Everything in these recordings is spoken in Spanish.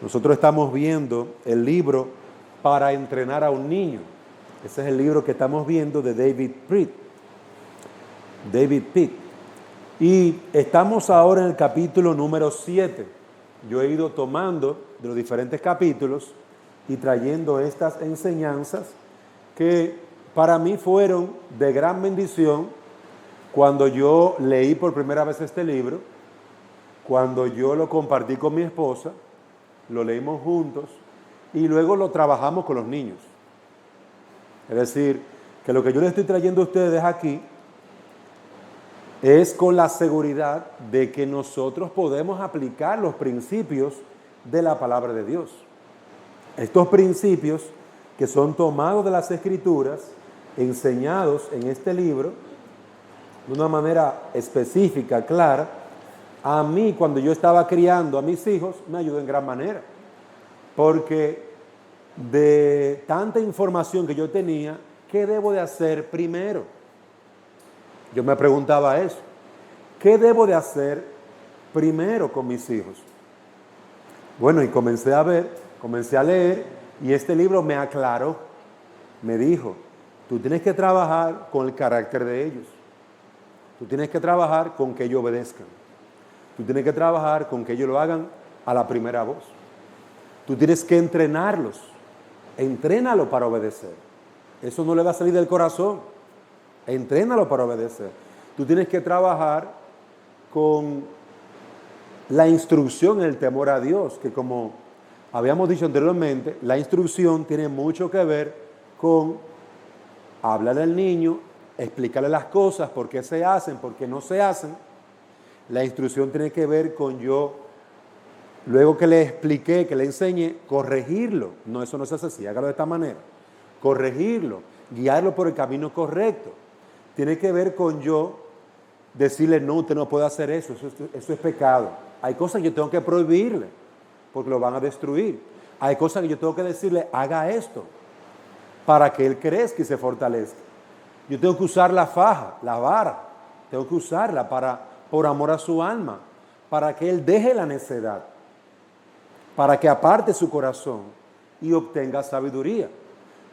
Nosotros estamos viendo el libro Para entrenar a un niño. Ese es el libro que estamos viendo de David Pitt. Y estamos ahora en el capítulo número 7. Yo he ido tomando de los diferentes capítulos y trayendo estas enseñanzas que para mí fueron de gran bendición cuando yo leí por primera vez este libro, cuando yo lo compartí con mi esposa, lo leímos juntos y luego lo trabajamos con los niños. Es decir, que lo que yo les estoy trayendo a ustedes aquí es con la seguridad de que nosotros podemos aplicar los principios de la palabra de Dios. Estos principios que son tomados de las Escrituras, enseñados en este libro, de una manera específica, clara, a mí cuando yo estaba criando a mis hijos, me ayudó en gran manera. Porque de tanta información que yo tenía, ¿qué debo de hacer primero? Yo me preguntaba eso. ¿Qué debo de hacer primero con mis hijos? Bueno, y comencé a leer, y este libro me aclaró. Me dijo, tú tienes que trabajar con el carácter de ellos. Tú tienes que trabajar con que ellos obedezcan. Tú tienes que trabajar con que ellos lo hagan a la primera voz. Tú tienes que entrenarlos. Entrénalo para obedecer. Eso no le va a salir del corazón. Entrénalo para obedecer. Tú tienes que trabajar con la instrucción en el temor a Dios, que como habíamos dicho anteriormente, la instrucción tiene mucho que ver con hablarle al niño, explicarle las cosas, por qué se hacen, por qué no se hacen. La instrucción tiene que ver con yo, luego que le expliqué, que le enseñe, corregirlo. No, eso no se hace así, hágalo de esta manera. Corregirlo, guiarlo por el camino correcto. Tiene que ver con yo decirle, no, usted no puede hacer eso es pecado. Hay cosas que yo tengo que prohibirle, porque lo van a destruir. Hay cosas que yo tengo que decirle, haga esto, para que él crezca y se fortalezca. Yo tengo que usar la faja, la vara, tengo que usarla por amor a su alma, para que él deje la necedad, para que aparte su corazón y obtenga sabiduría.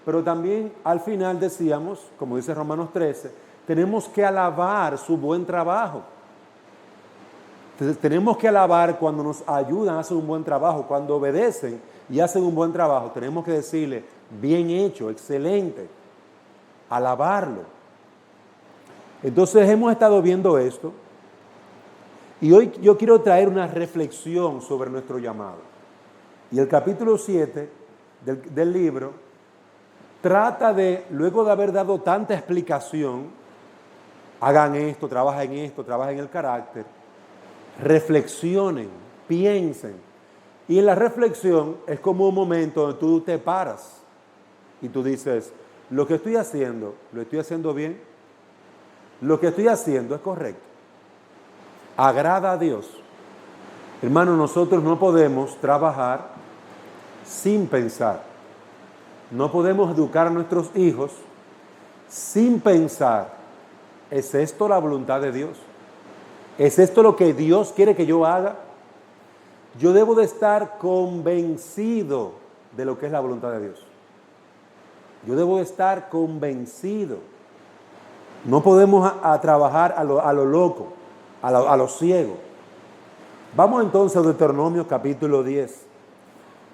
Pero también al final decíamos, como dice Romanos 13, tenemos que alabar su buen trabajo. Tenemos que alabar cuando nos ayudan a hacer un buen trabajo, cuando obedecen y hacen un buen trabajo. Tenemos que decirle, bien hecho, excelente, alabarlo. Entonces hemos estado viendo esto y hoy yo quiero traer una reflexión sobre nuestro llamado. Y el capítulo 7 del libro trata de, luego de haber dado tanta explicación, hagan esto, trabajen en el carácter, reflexionen, piensen. Y en la reflexión es como un momento donde tú te paras y tú dices, lo que estoy haciendo, ¿lo estoy haciendo bien? ¿Lo que estoy haciendo es correcto? ¿Agrada a Dios? Hermano, nosotros no podemos trabajar sin pensar. No podemos educar a nuestros hijos sin pensar, ¿es esto la voluntad de Dios? ¿Es esto lo que Dios quiere que yo haga? Yo debo de estar convencido de lo que es la voluntad de Dios. Yo debo de estar convencido. No podemos a trabajar a lo loco, a lo ciego. Vamos entonces a Deuteronomio capítulo 10.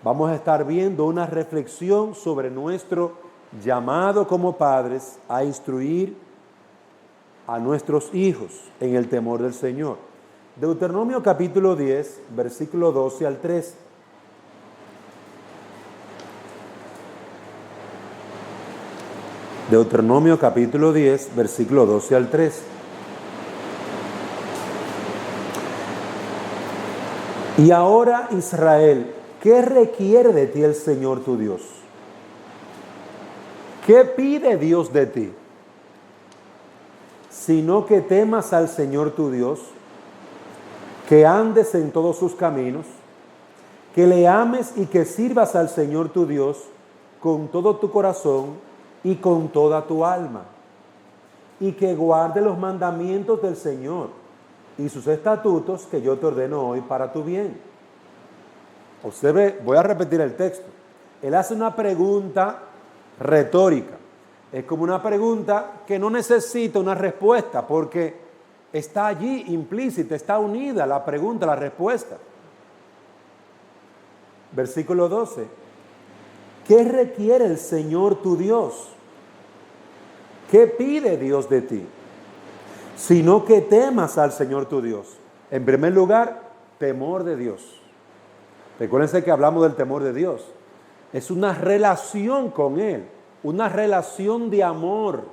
Vamos a estar viendo una reflexión sobre nuestro llamado como padres a instruir a nuestros hijos en el temor del Señor. Deuteronomio capítulo 10, versículo 12 al 13. Deuteronomio capítulo 10, versículo 12 al 13. Y ahora, Israel, ¿qué requiere de ti el Señor tu Dios? ¿Qué pide Dios de ti? Sino que temas al Señor tu Dios, que andes en todos sus caminos, que le ames y que sirvas al Señor tu Dios con todo tu corazón y con toda tu alma, y que guarde los mandamientos del Señor y sus estatutos que yo te ordeno hoy para tu bien. Observe, voy a repetir el texto. Él hace una pregunta retórica. Es como una pregunta que no necesita una respuesta porque está allí implícita, está unida la pregunta a la respuesta. Versículo 12. ¿Qué requiere el Señor tu Dios? ¿Qué pide Dios de ti? Sino que temas al Señor tu Dios. En primer lugar, temor de Dios. Recuérdense que hablamos del temor de Dios. Es una relación con Él, una relación de amor.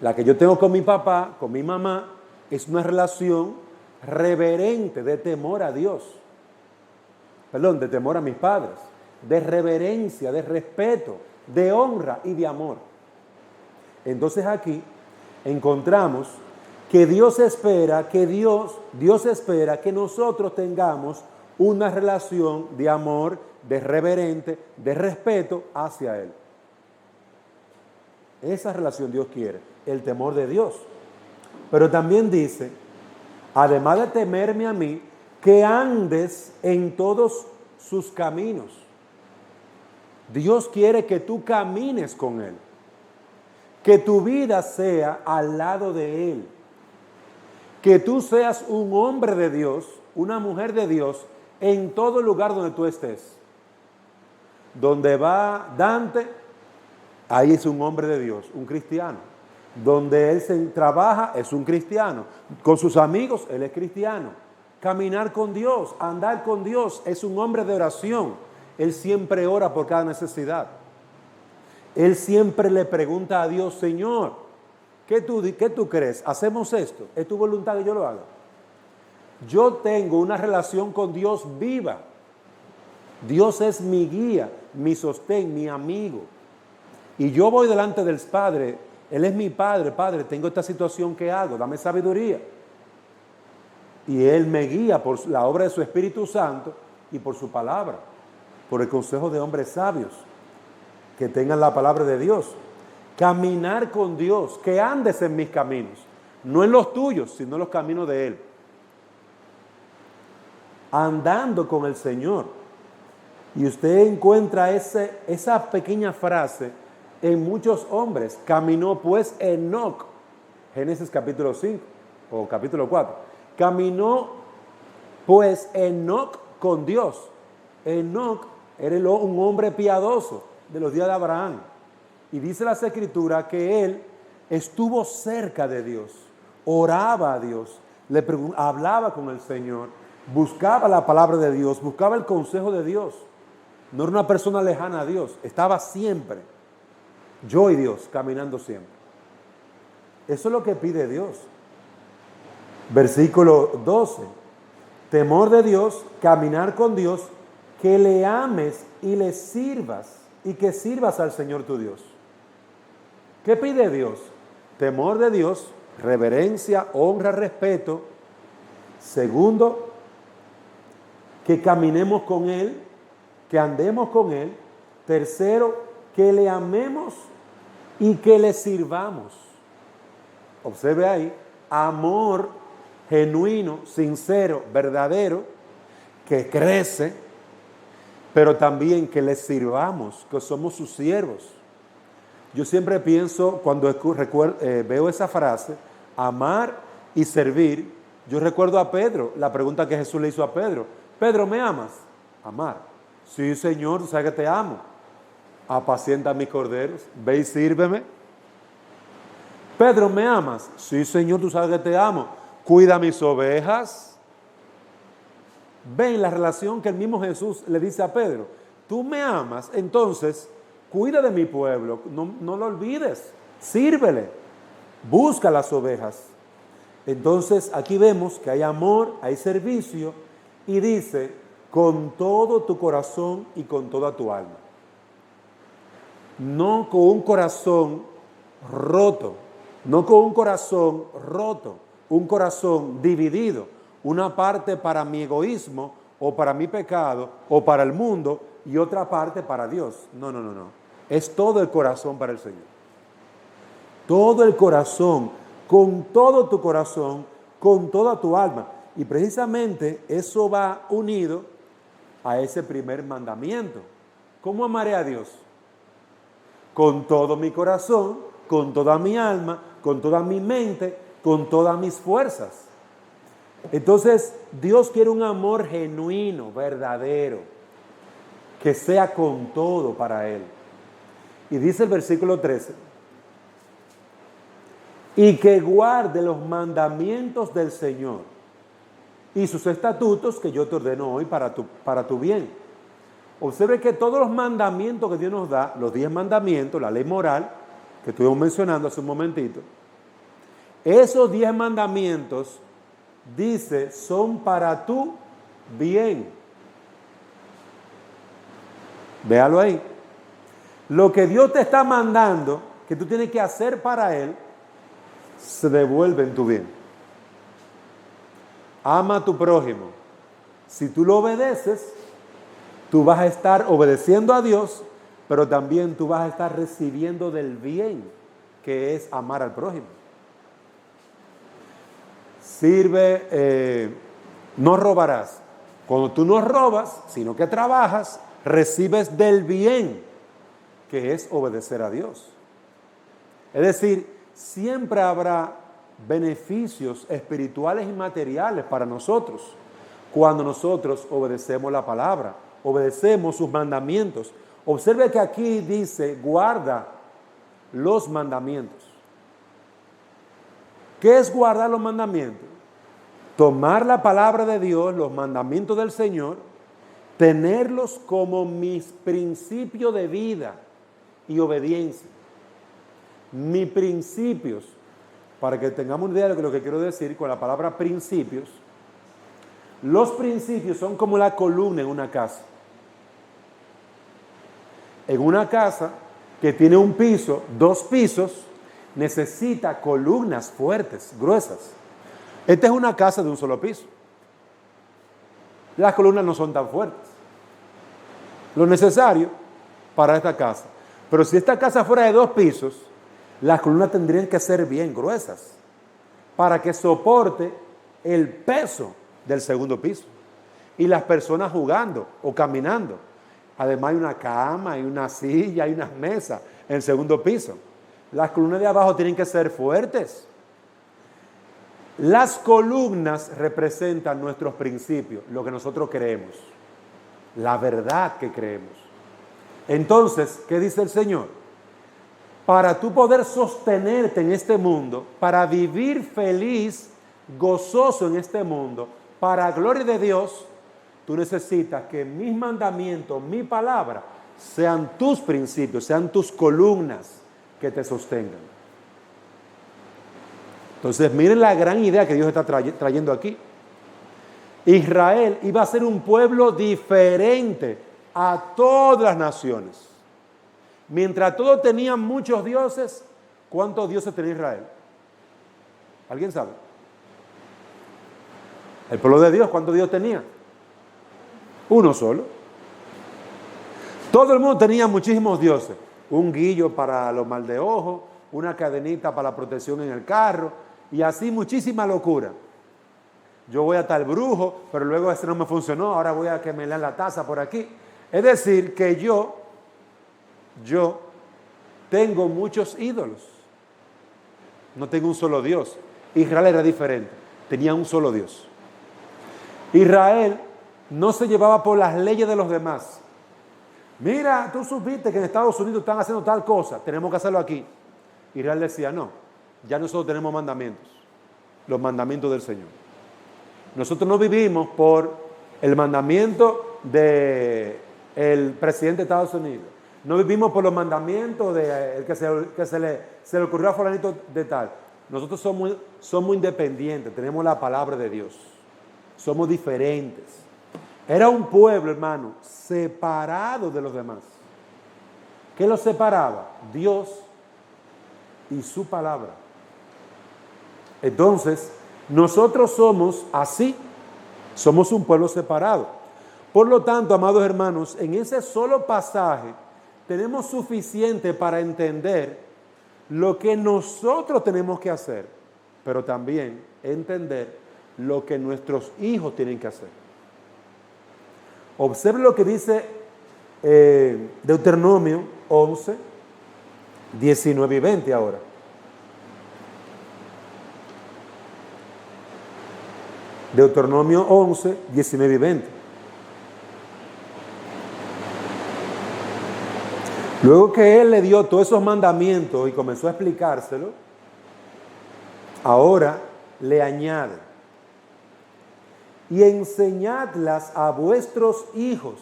La que yo tengo con mi papá, con mi mamá, es una relación reverente de temor a Dios. Perdón, de temor a mis padres, de reverencia, de respeto, de honra y de amor. Entonces aquí encontramos que Dios espera que nosotros tengamos una relación de amor, de reverente, de respeto hacia Él. Esa relación Dios quiere, el temor de Dios. Pero también dice, además de temerme a mí, que andes en todos sus caminos. Dios quiere que tú camines con Él, que tu vida sea al lado de Él, que tú seas un hombre de Dios, una mujer de Dios, en todo lugar donde tú estés. Donde va Dante, ahí es un hombre de Dios, un cristiano. Donde él se trabaja, es un cristiano. Con sus amigos, él es cristiano. Caminar con Dios, andar con Dios, es un hombre de oración. Él siempre ora por cada necesidad. Él siempre le pregunta a Dios, Señor, ¿qué tú crees? ¿Hacemos esto? ¿Es tu voluntad que yo lo haga? Yo tengo una relación con Dios viva. Dios es mi guía, mi sostén, mi amigo. Y yo voy delante del Padre. Él es mi Padre. Padre, tengo esta situación, ¿qué hago? Dame sabiduría. Y Él me guía por la obra de su Espíritu Santo y por su palabra, por el consejo de hombres sabios que tengan la palabra de Dios. Caminar con Dios, que andes en mis caminos, no en los tuyos, sino en los caminos de Él. Andando con el Señor. Y usted encuentra esa pequeña frase en muchos hombres. Caminó pues Enoc, Génesis capítulo 5 o capítulo 4. Caminó pues Enoc con Dios. Enoc era un hombre piadoso de los días de Abraham. Y dice las Escrituras que él estuvo cerca de Dios, oraba a Dios, hablaba con el Señor, buscaba la palabra de Dios, buscaba el consejo de Dios. No era una persona lejana a Dios, estaba siempre, yo y Dios, caminando siempre. Eso es lo que pide Dios. Versículo 12. Temor de Dios, caminar con Dios, que le ames y le sirvas, y que sirvas al Señor tu Dios. ¿Qué pide Dios? Temor de Dios, reverencia, honra, respeto. Segundo, que caminemos con Él, que andemos con Él. Tercero, que le amemos y que le sirvamos. Observe ahí, amor genuino, sincero, verdadero, que crece, pero también que le sirvamos, que somos sus siervos. Yo siempre pienso, cuando veo esa frase, amar y servir, yo recuerdo a Pedro, la pregunta que Jesús le hizo a Pedro. Pedro, ¿me amas? Amar. Sí, Señor, tú sabes que te amo. Apacienta mis corderos, ve y sírveme. Pedro, ¿me amas? Sí, Señor, tú sabes que te amo. Cuida mis ovejas. Ven la relación que el mismo Jesús le dice a Pedro. Tú me amas, entonces cuida de mi pueblo, no lo olvides, sírvele, busca las ovejas. Entonces aquí vemos que hay amor, hay servicio y dice, con todo tu corazón y con toda tu alma. No con un corazón roto, un corazón dividido, una parte para mi egoísmo o para mi pecado o para el mundo y otra parte para Dios. No. Es todo el corazón para el Señor. Todo el corazón, con todo tu corazón, con toda tu alma. Y precisamente eso va unido a ese primer mandamiento. ¿Cómo amaré a Dios? Con todo mi corazón, con toda mi alma, con toda mi mente, con todas mis fuerzas. Entonces, Dios quiere un amor genuino, verdadero, que sea con todo para Él. Y dice el versículo 13, y que guarde los mandamientos del Señor y sus estatutos que yo te ordeno hoy para tu bien. Observe que todos los mandamientos que Dios nos da, los 10 mandamientos, la ley moral, que estuvimos mencionando hace un momentito, esos 10 mandamientos, dice, son para tu bien. Véalo ahí. Lo que Dios te está mandando, que tú tienes que hacer para Él, se devuelve en tu bien. Ama a tu prójimo. Si tú lo obedeces, tú vas a estar obedeciendo a Dios, pero también tú vas a estar recibiendo del bien, que es amar al prójimo. No robarás. Cuando tú no robas, sino que trabajas, recibes del bien, que es obedecer a Dios. Es decir, siempre habrá beneficios espirituales y materiales para nosotros cuando nosotros obedecemos la palabra, obedecemos sus mandamientos. Observe que aquí dice, guarda los mandamientos. ¿Qué es guardar los mandamientos? Tomar la palabra de Dios, los mandamientos del Señor, tenerlos como mis principios de vida y obediencia. Mis principios, para que tengamos una idea de lo que quiero decir con la palabra principios. Los principios son como la columna en una casa. En una casa que tiene un piso, 2 pisos, necesita columnas fuertes, gruesas. Esta es una casa de un solo piso. Las columnas no son tan fuertes. Lo necesario para esta casa. Pero si esta casa fuera de 2 pisos, las columnas tendrían que ser bien gruesas para que soporte el peso del segundo piso. Y las personas jugando o caminando. Además hay una cama, hay una silla, hay unas mesas en el segundo piso. Las columnas de abajo tienen que ser fuertes. Las columnas representan nuestros principios, lo que nosotros creemos, la verdad que creemos. Entonces, ¿qué dice el Señor? Para tú poder sostenerte en este mundo, para vivir feliz, gozoso en este mundo, para gloria de Dios, tú necesitas que mis mandamientos, mi palabra, sean tus principios, sean tus columnas que te sostengan. Entonces, miren la gran idea que Dios está trayendo aquí. Israel iba a ser un pueblo diferente a todas las naciones. Mientras todos tenían muchos dioses, ¿cuántos dioses tenía Israel? ¿Alguien sabe? El pueblo de Dios, ¿cuántos dioses tenía? Uno solo. Todo el mundo tenía muchísimos dioses. Un guillo para los mal de ojo, una cadenita para la protección en el carro, y así muchísima locura. Yo voy a tal brujo, pero luego ese no me funcionó, ahora voy a que me lean la taza por aquí. Es decir, que yo tengo muchos ídolos. No tengo un solo Dios. Israel era diferente, tenía un solo Dios. Israel no se llevaba por las leyes de los demás. Mira, tú supiste que en Estados Unidos están haciendo tal cosa, tenemos que hacerlo aquí. Israel decía, no, ya nosotros tenemos mandamientos, los mandamientos del Señor. Nosotros no vivimos por el mandamiento del presidente de Estados Unidos. No vivimos por los mandamientos de el que se le ocurrió a fulanito de tal. Nosotros somos independientes, tenemos la palabra de Dios. Somos diferentes. Era un pueblo, hermano, separado de los demás. ¿Qué los separaba? Dios y su palabra. Entonces, nosotros somos así, somos un pueblo separado. Por lo tanto, amados hermanos, en ese solo pasaje tenemos suficiente para entender lo que nosotros tenemos que hacer, pero también entender lo que nuestros hijos tienen que hacer. Observe lo que dice Deuteronomio 11, 19 y 20 ahora. Deuteronomio 11, 19 y 20. Luego que él le dio todos esos mandamientos y comenzó a explicárselo, ahora le añade: y enseñadlas a vuestros hijos,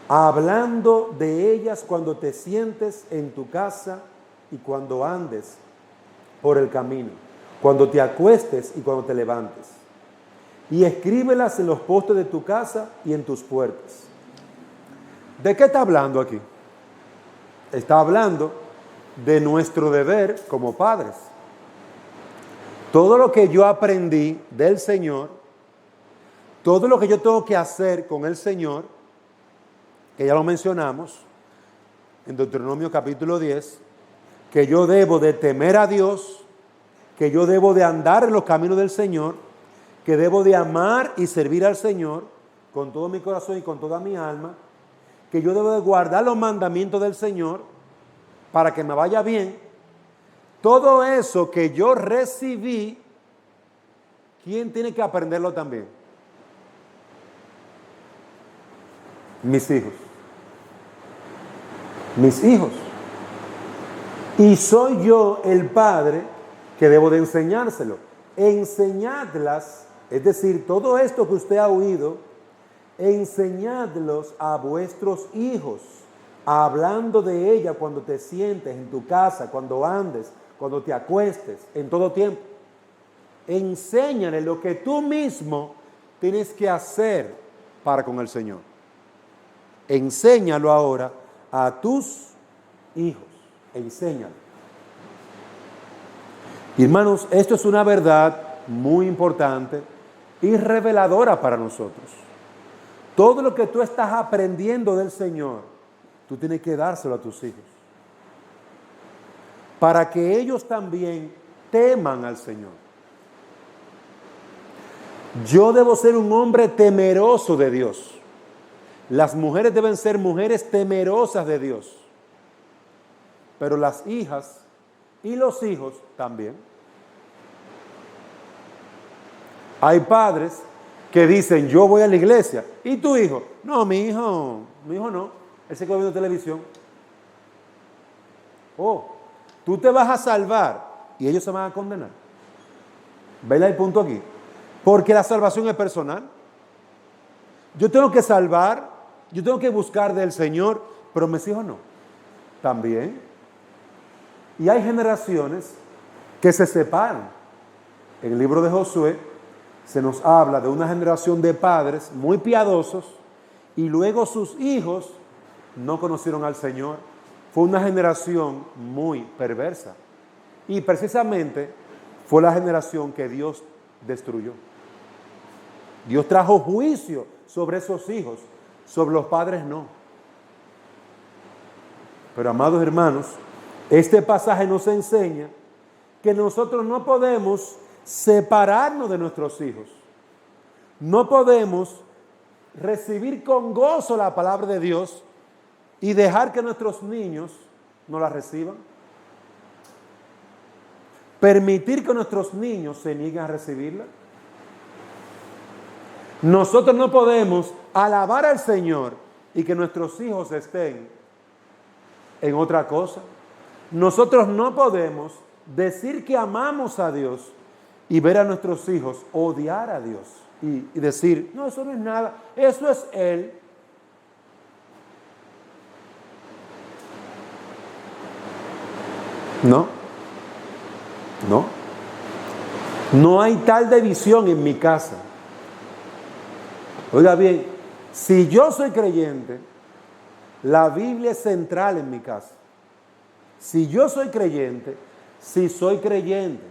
hablando de ellas cuando te sientes en tu casa y cuando andes por el camino, cuando te acuestes y cuando te levantes. Y escríbelas en los postes de tu casa y en tus puertas. ¿De qué está hablando aquí? Está hablando de nuestro deber como padres. Todo lo que yo aprendí del Señor, todo lo que yo tengo que hacer con el Señor, que ya lo mencionamos en Deuteronomio capítulo 10, que yo debo de temer a Dios, que yo debo de andar en los caminos del Señor, que debo de amar y servir al Señor con todo mi corazón y con toda mi alma, que yo debo de guardar los mandamientos del Señor para que me vaya bien. Todo eso que yo recibí, ¿quién tiene que aprenderlo también? Mis hijos. Mis hijos. Y soy yo el padre que debo de enseñárselo. Enseñadlas, es decir, todo esto que usted ha oído, enseñadlos a vuestros hijos, hablando de ella cuando te sientes en tu casa, cuando andes, cuando te acuestes, en todo tiempo. Enséñale lo que tú mismo tienes que hacer para con el Señor. Enséñalo ahora a tus hijos. Enséñalo. Hermanos, esto es una verdad muy importante y reveladora para nosotros. Todo lo que tú estás aprendiendo del Señor, tú tienes que dárselo a tus hijos, para que ellos también teman al Señor. Yo debo ser un hombre temeroso de Dios. Las mujeres deben ser mujeres temerosas de Dios. Pero las hijas y los hijos también. Hay padres que dicen: yo voy a la iglesia. ¿Y tu hijo? No, mi hijo no. Él se quedó viendo televisión. Oh, tú te vas a salvar y ellos se van a condenar. ¿Ven el punto aquí? Porque la salvación es personal. Yo tengo que salvar, yo tengo que buscar del Señor, pero mis hijos no. También. Y hay generaciones que se separan. En el libro de Josué se nos habla de una generación de padres muy piadosos y luego sus hijos no conocieron al Señor. Fue una generación muy perversa. Y precisamente fue la generación que Dios destruyó. Dios trajo juicio sobre esos hijos, sobre los padres no. Pero amados hermanos, este pasaje nos enseña que nosotros no podemos separarnos de nuestros hijos. No podemos recibir con gozo la palabra de Dios y dejar que nuestros niños no la reciban. Permitir que nuestros niños se nieguen a recibirla. Nosotros no podemos alabar al Señor y que nuestros hijos estén en otra cosa. Nosotros no podemos decir que amamos a Dios y ver a nuestros hijos odiar a Dios y decir: no, eso no es nada, eso es Él. No hay tal división en mi casa. Oiga bien, si yo soy creyente, la Biblia es central en mi casa. Si yo soy creyente, si soy creyente,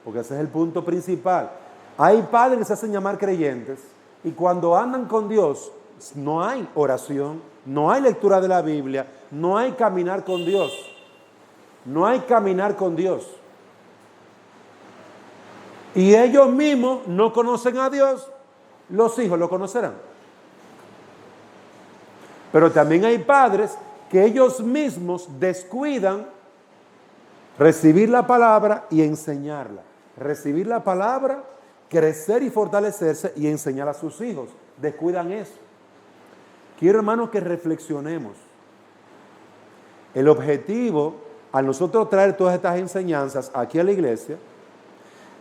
porque ese es el punto principal. Hay padres que se hacen llamar creyentes y cuando andan con Dios no hay oración, no hay lectura de la Biblia, no hay caminar con Dios. No hay caminar con Dios. Y ellos mismos no conocen a Dios. Los hijos lo conocerán. Pero también hay padres que ellos mismos descuidan recibir la palabra y enseñarla. Recibir la palabra, crecer y fortalecerse y enseñar a sus hijos. Descuidan eso. Quiero, hermanos, que reflexionemos. El objetivo, al nosotros traer todas estas enseñanzas aquí a la iglesia,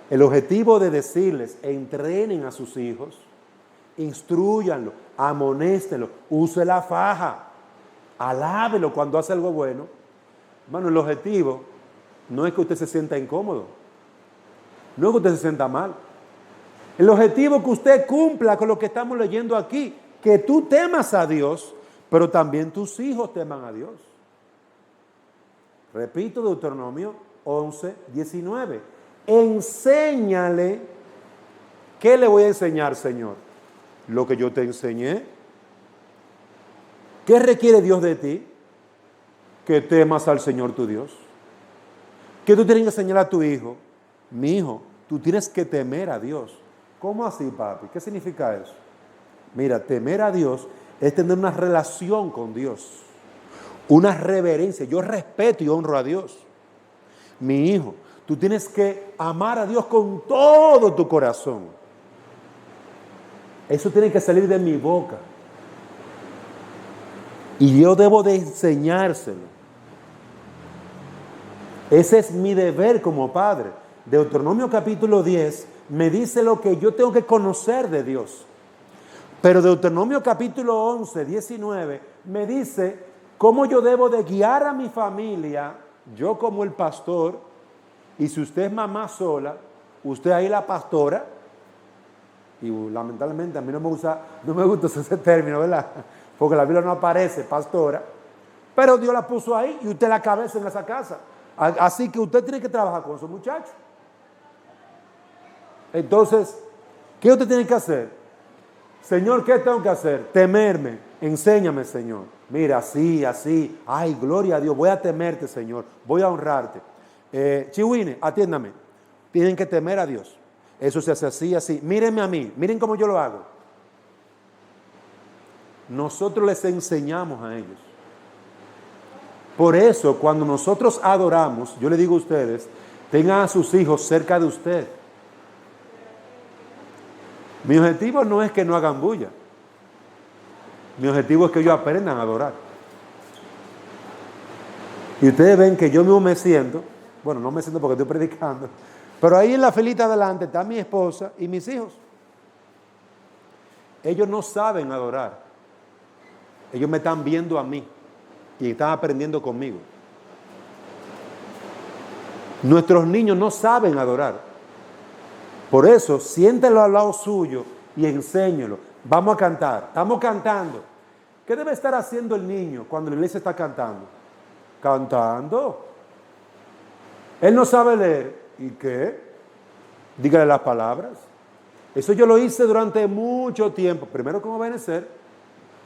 el objetivo de decirles, entrenen a sus hijos, instruyanlo, amonéstenlo, use la faja, alábelo cuando hace algo bueno. Hermano, el objetivo no es que usted se sienta incómodo, no es que usted se sienta mal. El objetivo es que usted cumpla con lo que estamos leyendo aquí, que tú temas a Dios, pero también tus hijos teman a Dios. Repito, Deuteronomio 11, 19. Enséñale. ¿Qué le voy a enseñar, Señor? Lo que yo te enseñé. ¿Qué requiere Dios de ti? Que temas al Señor tu Dios. ¿Qué tú tienes que enseñar a tu hijo? Mi hijo, tú tienes que temer a Dios. ¿Cómo así, papi? ¿Qué significa eso? Mira, temer a Dios es tener una relación con Dios. Una reverencia. Yo respeto y honro a Dios. Mi hijo, tú tienes que amar a Dios con todo tu corazón. Eso tiene que salir de mi boca. Y yo debo de enseñárselo. Ese es mi deber como padre. Deuteronomio capítulo 10 me dice lo que yo tengo que conocer de Dios. Pero Deuteronomio capítulo 11, 19 me dice cómo yo debo de guiar a mi familia, yo como el pastor, y si usted es mamá sola, usted ahí la pastora, y lamentablemente a mí no me gusta ese término, ¿verdad? Porque la Biblia no aparece, pastora, pero Dios la puso ahí y usted la cabeza en esa casa. Así que usted tiene que trabajar con esos muchachos. Entonces, ¿qué usted tiene que hacer? Señor, ¿qué tengo que hacer? Temerme. Enséñame, Señor. Mira, así, así. Ay, gloria a Dios. Voy a temerte, Señor. Voy a honrarte. Chihuine, atiéndame. Tienen que temer a Dios. Eso se hace así, así. Mírenme a mí. Miren cómo yo lo hago. Nosotros les enseñamos a ellos. Por eso, cuando nosotros adoramos, yo le digo a ustedes, tengan a sus hijos cerca de usted. Mi objetivo no es que no hagan bulla. Mi objetivo es que ellos aprendan a adorar. Y ustedes ven que yo mismo me siento, bueno, no me siento porque estoy predicando, pero ahí en la filita adelante está mi esposa y mis hijos. Ellos no saben adorar. Ellos me están viendo a mí y están aprendiendo conmigo. Nuestros niños no saben adorar. Por eso, siéntelo al lado suyo y enséñelo. Vamos a cantar. Estamos cantando. ¿Qué debe estar haciendo el niño cuando la iglesia está cantando? Cantando. Él no sabe leer. ¿Y qué? Dígale las palabras. Eso yo lo hice durante mucho tiempo. Primero con Ebenezer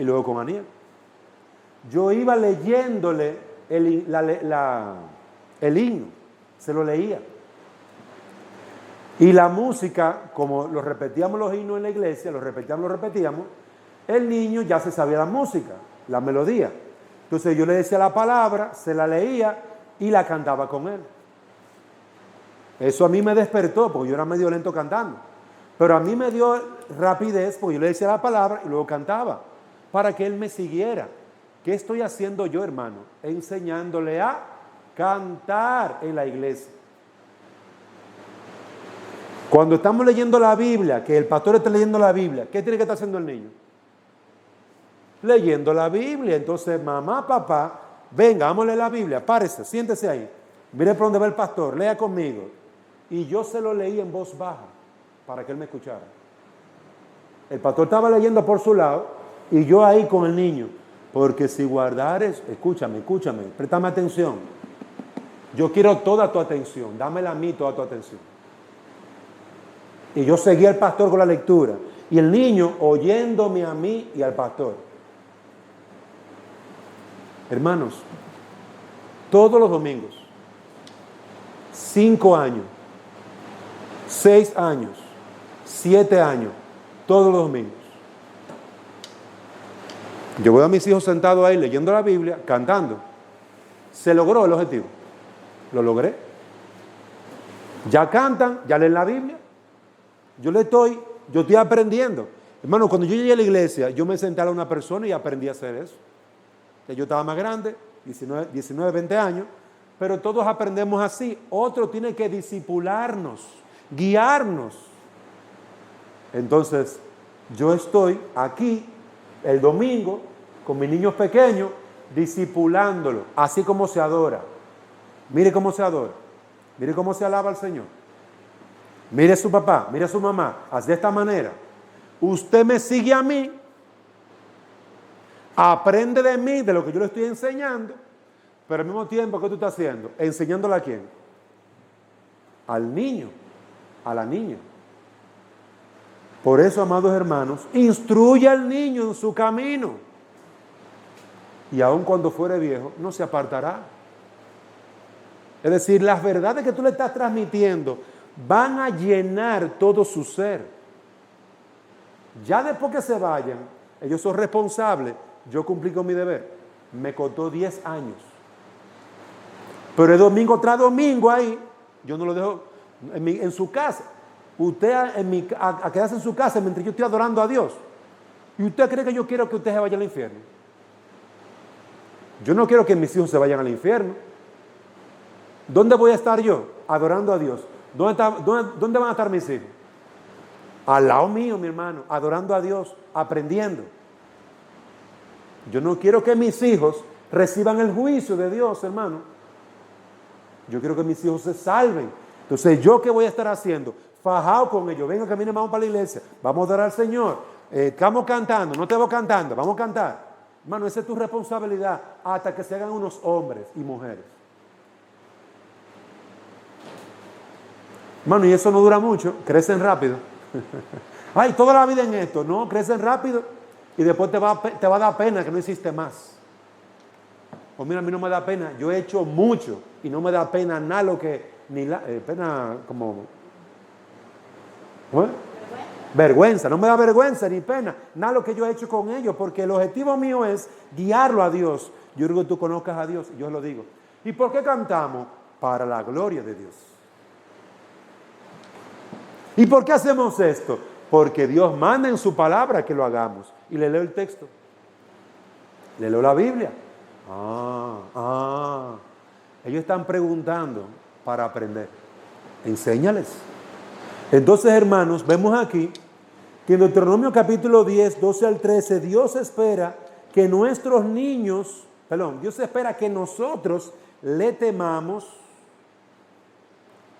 y luego con Aniel. Yo iba leyéndole el himno. Se lo leía. Y la música, como lo repetíamos los himnos en la iglesia, lo repetíamos, el niño ya se sabía la música, la melodía. Entonces yo le decía la palabra, se la leía y la cantaba con él. Eso a mí me despertó, porque yo era medio lento cantando. Pero a mí me dio rapidez, porque yo le decía la palabra y luego cantaba, para que él me siguiera. ¿Qué estoy haciendo yo, hermano? Enseñándole a cantar en la iglesia. Cuando estamos leyendo la Biblia, que el pastor está leyendo la Biblia, ¿qué tiene que estar haciendo el niño? Leyendo la Biblia. Entonces, mamá, papá, venga, vamos a leer la Biblia, párese, siéntese ahí. Mire por dónde va el pastor, lea conmigo. Y yo se lo leí en voz baja, para que él me escuchara. El pastor estaba leyendo por su lado, y yo ahí con el niño. Porque si guardares, escúchame, préstame atención. Yo quiero toda tu atención, dámela a mí toda tu atención. Y yo seguía al pastor con la lectura. Y el niño oyéndome a mí y al pastor. Hermanos, todos los domingos, 5 años, 6 años, 7 años, todos los domingos. Yo veo a mis hijos sentados ahí leyendo la Biblia, cantando. Se logró el objetivo. Lo logré. Ya cantan, ya leen la Biblia. Yo estoy aprendiendo. Hermano, cuando yo llegué a la iglesia, yo me senté a una persona y aprendí a hacer eso. Yo estaba más grande, 19, 20 años, pero todos aprendemos así. Otro tiene que discipularnos, guiarnos. Entonces, yo estoy aquí el domingo con mis niños pequeños, discipulándolo, así como se adora. Mire cómo se adora, mire cómo se alaba al Señor. Mire a su papá, mire a su mamá, haz de esta manera. Usted me sigue a mí, aprende de mí, de lo que yo le estoy enseñando, pero al mismo tiempo, ¿qué tú estás haciendo? ¿Enseñándole a quién? Al niño, a la niña. Por eso, amados hermanos, instruye al niño en su camino. Y aun cuando fuere viejo, no se apartará. Es decir, las verdades que tú le estás transmitiendo van a llenar todo su ser. Ya después que se vayan, ellos son responsables. Yo cumplí con mi deber. Me costó 10 años. Pero es domingo tras domingo ahí. Yo no lo dejo en su casa. Usted a quedarse en su casa mientras yo estoy adorando a Dios. ¿Y usted cree que yo quiero que usted se vaya al infierno? Yo no quiero que mis hijos se vayan al infierno. ¿Dónde voy a estar yo? Adorando a Dios. ¿Dónde van a estar mis hijos? Al lado mío, mi hermano, adorando a Dios, aprendiendo. Yo no quiero que mis hijos reciban el juicio de Dios, hermano. Yo quiero que mis hijos se salven. Entonces, ¿yo qué voy a estar haciendo? Fajado con ellos. Venga, caminen, vamos para la iglesia. Vamos a adorar al Señor. Estamos cantando, no te voy cantando, vamos a cantar. Hermano, esa es tu responsabilidad hasta que se hagan unos hombres y mujeres. Hermano, y eso no dura mucho, crecen rápido. Ay, toda la vida en esto. No, crecen rápido y después te va a dar pena que no hiciste más. Pues mira, a mí no me da pena. Yo he hecho mucho y no me da pena nada lo que... pena como... ¿eh? Vergüenza, no me da vergüenza ni pena. Nada lo que yo he hecho con ellos, porque el objetivo mío es guiarlo a Dios. Yo quiero que tú conozcas a Dios, y yo lo digo. ¿Y por qué cantamos? Para la gloria de Dios. ¿Y por qué hacemos esto? Porque Dios manda en su palabra que lo hagamos. Y le leo el texto. Le leo la Biblia. Ellos están preguntando para aprender. Enséñales. Entonces, hermanos, vemos aquí que en Deuteronomio capítulo 10, 12 al 13, Dios espera que Dios espera que nosotros le temamos.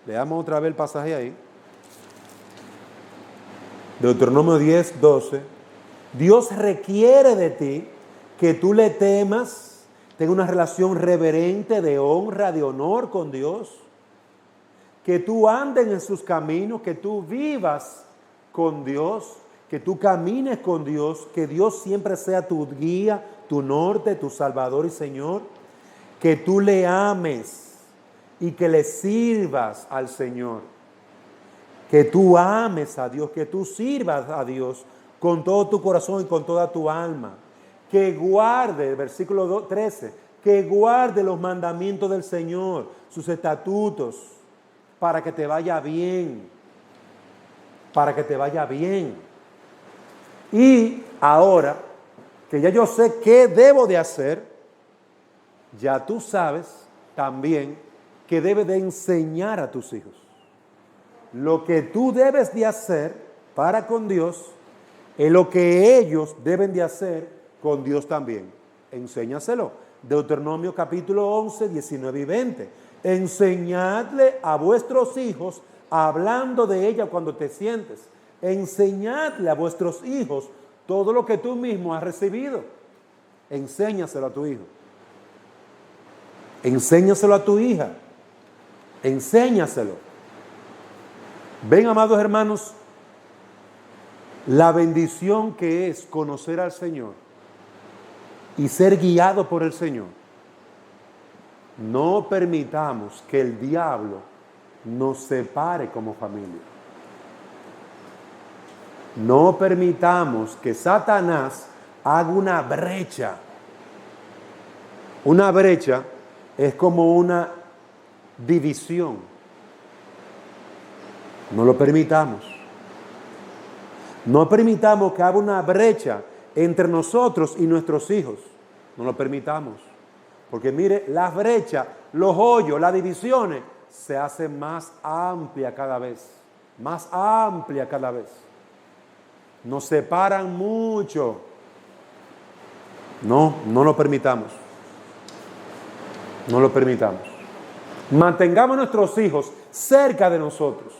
Leamos otra vez el pasaje ahí. Deuteronomio 10, 12. Dios requiere de ti que tú le temas, tenga una relación reverente de honra, de honor con Dios, que tú andes en sus caminos, que tú vivas con Dios, que tú camines con Dios, que Dios siempre sea tu guía, tu norte, tu Salvador y Señor, que tú le ames y que le sirvas al Señor, que tú ames a Dios, que tú sirvas a Dios con todo tu corazón y con toda tu alma, que guarde, versículo 13, que guarde los mandamientos del Señor, sus estatutos, para que te vaya bien, para que te vaya bien. Y ahora que ya yo sé qué debo de hacer, ya tú sabes también que debes de enseñar a tus hijos. Lo que tú debes de hacer para con Dios es lo que ellos deben de hacer con Dios también. Enséñaselo. Deuteronomio capítulo 11, 19 y 20. Enseñadle a vuestros hijos, hablando de ella cuando te sientes. Enseñadle a vuestros hijos todo lo que tú mismo has recibido. Enséñaselo a tu hijo. Enséñaselo a tu hija. Enséñaselo. Ven, amados hermanos, la bendición que es conocer al Señor y ser guiado por el Señor. No permitamos que el diablo nos separe como familia. No permitamos que Satanás haga una brecha. Una brecha es como una división. No lo permitamos. No permitamos que haga una brecha entre nosotros y nuestros hijos. No lo permitamos. Porque mire, las brechas, los hoyos, las divisiones se hacen más amplia cada vez. Más amplia cada vez. Nos separan mucho. No lo permitamos. No lo permitamos. Mantengamos a nuestros hijos cerca de nosotros.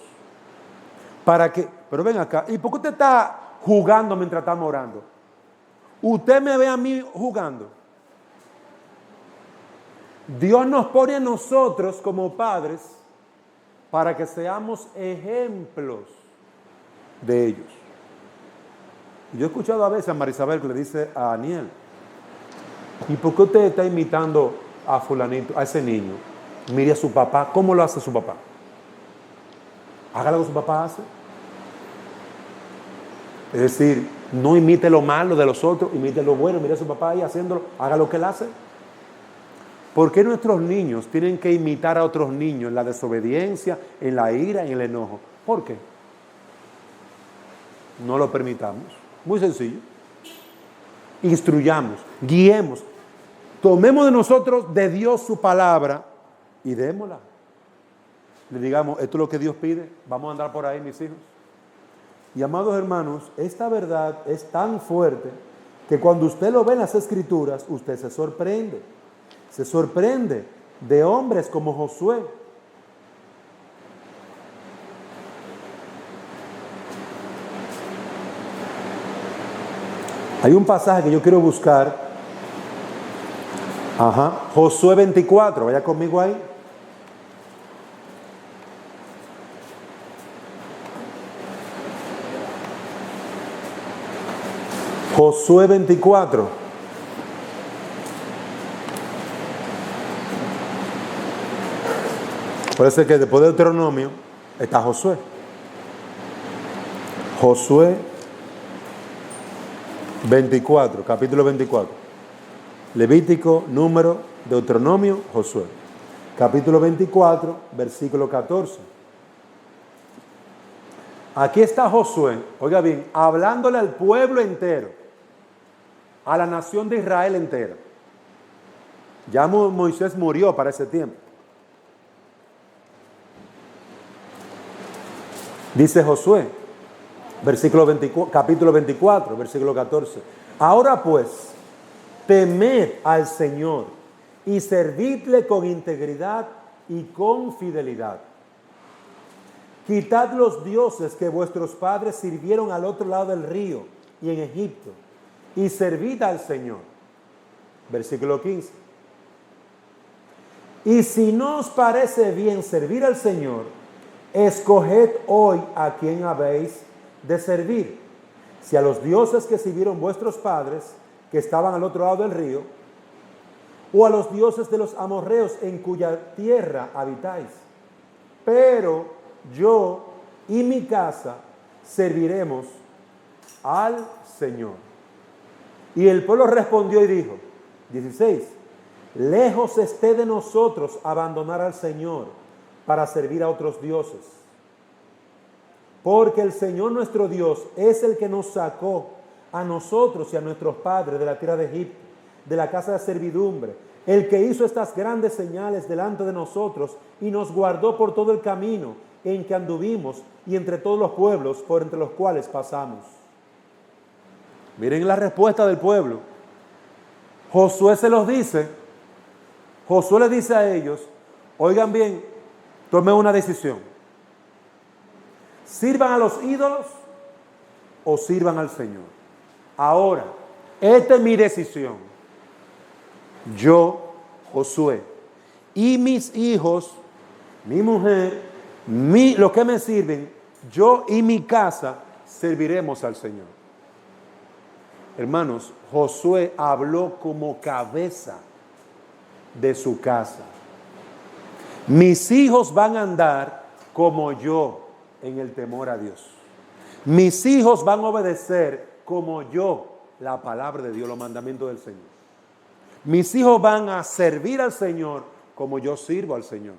Para que, pero ven acá, ¿y por qué usted está jugando mientras estamos orando? Usted me ve a mí jugando. Dios nos pone a nosotros como padres para que seamos ejemplos de ellos. Yo he escuchado a veces a Marisabel que le dice a Daniel, ¿y por qué usted está imitando a fulanito, a ese niño? Mire a su papá, ¿cómo lo hace su papá? Haga lo que su papá hace. Es decir, no imite lo malo de los otros, imite lo bueno. Mire a su papá ahí haciéndolo, haga lo que él hace. ¿Por qué nuestros niños tienen que imitar a otros niños en la desobediencia, en la ira, en el enojo? ¿Por qué? No lo permitamos. Muy sencillo. Instruyamos, guiemos, tomemos de nosotros, de Dios, su palabra y démosla. Le digamos, esto es lo que Dios pide, vamos a andar por ahí, mis hijos. Y amados hermanos, esta verdad es tan fuerte que cuando usted lo ve en las Escrituras, usted se sorprende. Se sorprende de hombres como Josué. Hay un pasaje que yo quiero buscar. Josué 24, vaya conmigo ahí. Josué 24. Puede ser que después de Deuteronomio está Josué. Josué 24, capítulo 24. Levítico, Número, Deuteronomio, Josué. Capítulo 24, versículo 14. Aquí está Josué, oiga bien, hablándole al pueblo entero, a la nación de Israel entera. Ya Moisés murió para ese tiempo. Dice Josué, capítulo 24, versículo 14. Ahora pues, temed al Señor y servidle con integridad y con fidelidad. Quitad los dioses que vuestros padres sirvieron al otro lado del río y en Egipto, y servid al Señor. Versículo 15. Y si no os parece bien servir al Señor, escoged hoy a quién habéis de servir, si a los dioses que sirvieron vuestros padres, que estaban al otro lado del río, o a los dioses de los amorreos en cuya tierra habitáis. Pero yo y mi casa serviremos al Señor. Y el pueblo respondió y dijo, 16, lejos esté de nosotros abandonar al Señor para servir a otros dioses. Porque el Señor nuestro Dios es el que nos sacó a nosotros y a nuestros padres de la tierra de Egipto, de la casa de servidumbre, el que hizo estas grandes señales delante de nosotros y nos guardó por todo el camino en que anduvimos y entre todos los pueblos por entre los cuales pasamos. Miren la respuesta del pueblo. Josué se los dice. Josué les dice a ellos, oigan bien, tomen una decisión. ¿Sirvan a los ídolos o sirvan al Señor? Ahora, esta es mi decisión. Yo, Josué, y mis hijos, mi mujer, los que me sirven, yo y mi casa serviremos al Señor. Hermanos, Josué habló como cabeza de su casa. Mis hijos van a andar como yo en el temor a Dios. Mis hijos van a obedecer como yo la palabra de Dios, los mandamientos del Señor. Mis hijos van a servir al Señor como yo sirvo al Señor.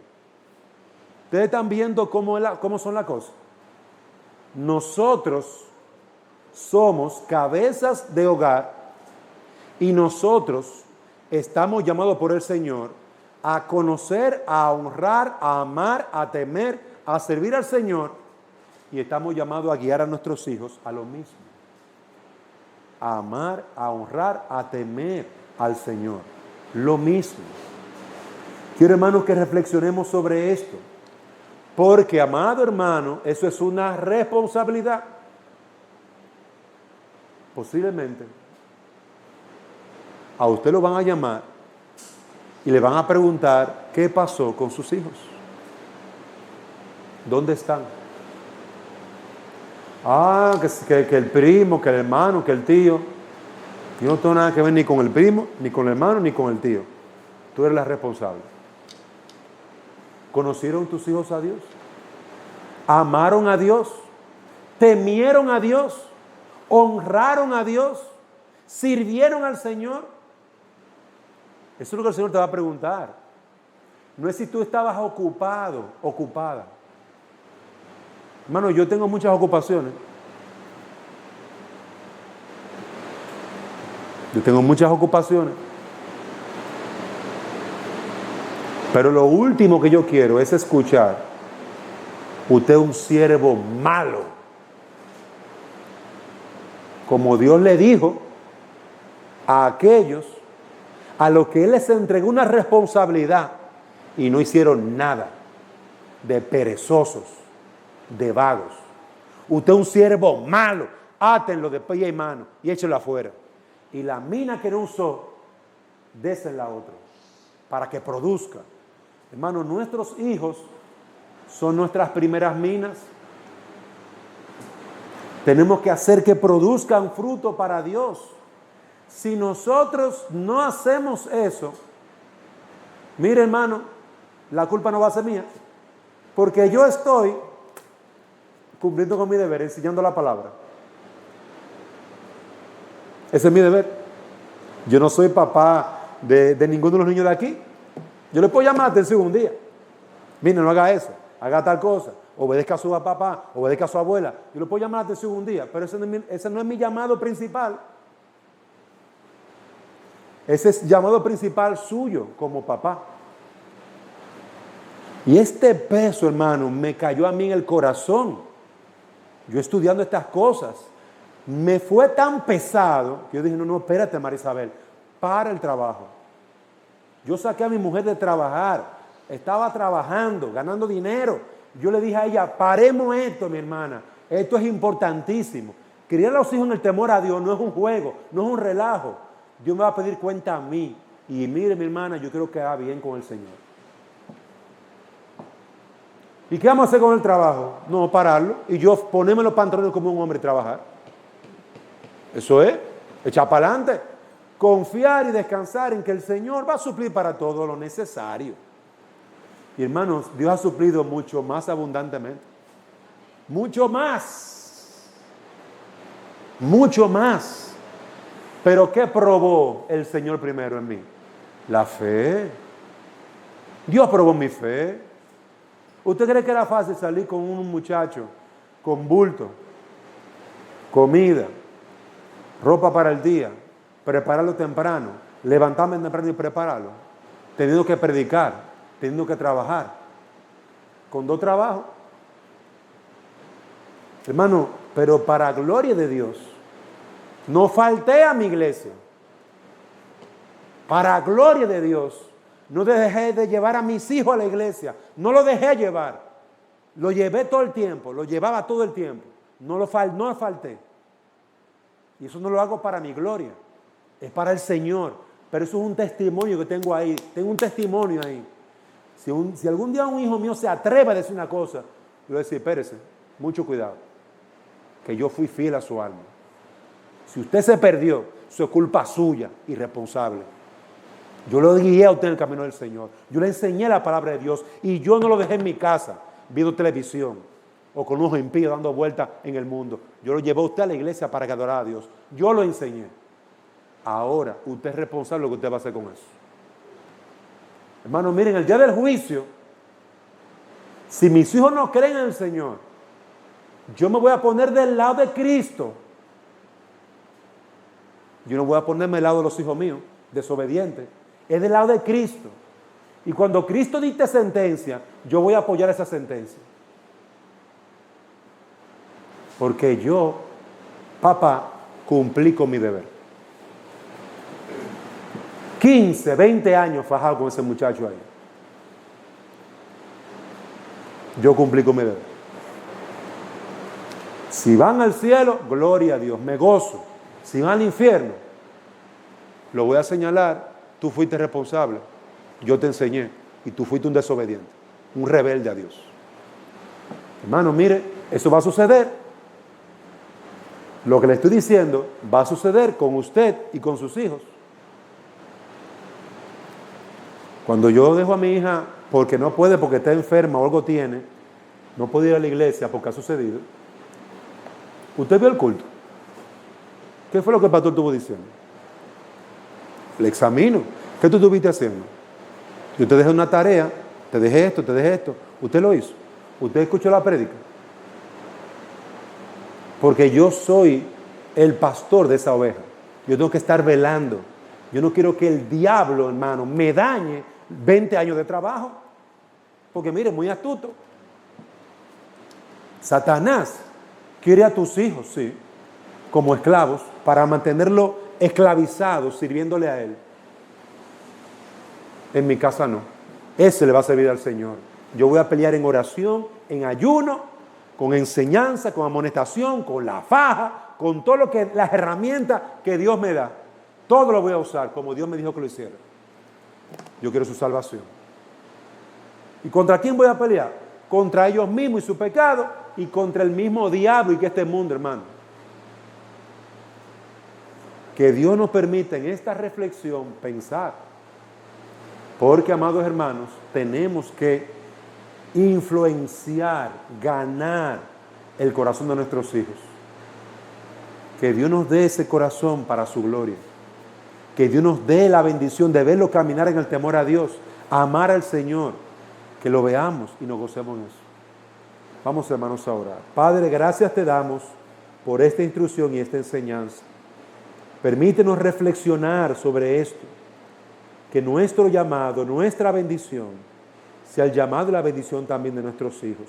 Ustedes están viendo cómo son las cosas. Nosotros somos cabezas de hogar y nosotros estamos llamados por el Señor a conocer, a honrar, a amar, a temer, a servir al Señor, y estamos llamados a guiar a nuestros hijos a lo mismo. A amar, a honrar, a temer al Señor. Lo mismo. Quiero, hermanos, que reflexionemos sobre esto. Porque, amado hermano, eso es una responsabilidad. Posiblemente a usted lo van a llamar y le van a preguntar qué pasó con sus hijos. ¿Dónde están? Que el primo, que el hermano, que el tío. Yo no tengo nada que ver ni con el primo, ni con el hermano, ni con el tío. Tú eres la responsable. ¿Conocieron tus hijos a Dios? ¿Amaron a Dios? ¿Temieron a Dios? ¿Honraron a Dios? ¿Sirvieron al Señor? Eso es lo que el Señor te va a preguntar. No es si tú estabas ocupado, ocupada. Hermano, yo tengo muchas ocupaciones. Yo tengo muchas ocupaciones. Pero lo último que yo quiero es escuchar: usted es un siervo malo. Como Dios le dijo a aquellos a los que Él les entregó una responsabilidad y no hicieron nada, de perezosos, de vagos. Usted es un siervo malo, átenlo de pie y mano y échelo afuera. Y la mina que no usó, désela a otro, para que produzca. Hermano, nuestros hijos son nuestras primeras minas. Tenemos que hacer que produzcan fruto para Dios. Si nosotros no hacemos eso, mire, hermano, la culpa no va a ser mía, porque yo estoy cumpliendo con mi deber, enseñando la palabra. Ese es mi deber. Yo no soy papá de ninguno de los niños de aquí. Yo le puedo llamar la atención un día. Mire, no haga eso, haga tal cosa, obedezca a su papá, obedezca a su abuela. Yo le puedo llamar la atención un día, pero ese no es mi llamado principal. Ese es llamado principal suyo como papá. Y este peso, hermano, me cayó a mí en el corazón. Yo estudiando estas cosas, me fue tan pesado que yo dije, no, espérate, María Isabel, para el trabajo. Yo saqué a mi mujer de trabajar, estaba trabajando, ganando dinero. Yo le dije a ella, paremos esto, mi hermana, esto es importantísimo. Criar a los hijos en el temor a Dios no es un juego, no es un relajo. Dios me va a pedir cuenta a mí. Y mire, mi hermana, yo quiero que haga bien con el Señor. ¿Y qué vamos a hacer con el trabajo? No, pararlo. Y yo ponerme los pantalones como un hombre y trabajar. Eso es, echar para adelante. Confiar y descansar en que el Señor va a suplir para todo lo necesario. Y hermanos, Dios ha suplido mucho más abundantemente. Mucho más. Mucho más. Pero ¿qué probó el Señor primero en mí? La fe. Dios probó mi fe. ¿Usted cree que era fácil salir con un muchacho con bulto, comida, ropa para el día, prepararlo temprano, levantarme temprano y prepararlo, teniendo que predicar, teniendo que trabajar, con 2 trabajos? Hermano, pero para gloria de Dios, no falté a mi iglesia. Para gloria de Dios, no dejé de llevar a mis hijos a la iglesia. No lo dejé llevar. Lo llevé todo el tiempo. Lo llevaba todo el tiempo. No falté. Y eso no lo hago para mi gloria. Es para el Señor. Pero eso es un testimonio que tengo ahí. Tengo un testimonio ahí. Si algún día un hijo mío se atreve a decir una cosa, yo voy a decir, espérese, mucho cuidado. Que yo fui fiel a su alma. Si usted se perdió, eso es culpa suya, irresponsable. Yo lo guié a usted en el camino del Señor. Yo le enseñé la palabra de Dios y yo no lo dejé en mi casa viendo televisión o con unos impíos dando vueltas en el mundo. Yo lo llevé a usted a la iglesia para que adorara a Dios. Yo lo enseñé. Ahora, usted es responsable de lo que usted va a hacer con eso. Hermano, miren, el día del juicio, si mis hijos no creen en el Señor, yo me voy a poner del lado de Cristo. Yo no voy a ponerme del lado de los hijos míos, desobedientes. Es del lado de Cristo. Y cuando Cristo dicte sentencia, yo voy a apoyar esa sentencia. Porque yo, papá, cumplí con mi deber. 15, 20 años fajado con ese muchacho ahí. Yo cumplí con mi deber. Si van al cielo, gloria a Dios, me gozo. Si van al infierno, lo voy a señalar, tú fuiste responsable, yo te enseñé y tú fuiste un desobediente, un rebelde a Dios. Hermano, mire, eso va a suceder. Lo que le estoy diciendo va a suceder con usted y con sus hijos. Cuando yo dejo a mi hija porque no puede, porque está enferma o algo tiene, no puede ir a la iglesia porque ha sucedido. ¿Usted vio el culto? ¿Qué fue lo que el pastor estuvo diciendo? Le examino. ¿Qué tú estuviste haciendo? Yo te dejé una tarea, te dejé esto. ¿Usted lo hizo? ¿Usted escuchó la prédica? Porque yo soy el pastor de esa oveja. Yo tengo que estar velando. Yo no quiero que el diablo, hermano, me dañe 20 años de trabajo. Porque mire, muy astuto. Satanás quiere a tus hijos, sí, como esclavos, para mantenerlo esclavizado, sirviéndole a él. En mi casa no. Ese le va a servir al Señor. Yo voy a pelear en oración, en ayuno, con enseñanza, con amonestación, con la faja, con todo lo que, las herramientas que Dios me da. Todo lo voy a usar como Dios me dijo que lo hiciera. Yo quiero su salvación. ¿Y contra quién voy a pelear? Contra ellos mismos y su pecado y contra el mismo diablo y que este mundo, hermano. Que Dios nos permita en esta reflexión pensar. Porque, amados hermanos, tenemos que influenciar, ganar el corazón de nuestros hijos. Que Dios nos dé ese corazón para su gloria. Que Dios nos dé la bendición de verlo caminar en el temor a Dios, amar al Señor, que lo veamos y nos gocemos en eso. Vamos, hermanos, a orar. Padre, gracias te damos por esta instrucción y esta enseñanza. Permítenos reflexionar sobre esto, que nuestro llamado, nuestra bendición, sea el llamado y la bendición también de nuestros hijos.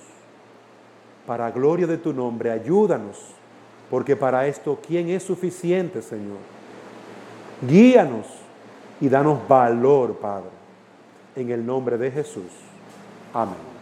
Para gloria de tu nombre, ayúdanos, porque para esto, ¿quién es suficiente, Señor? Guíanos y danos valor, Padre, en el nombre de Jesús. Amén.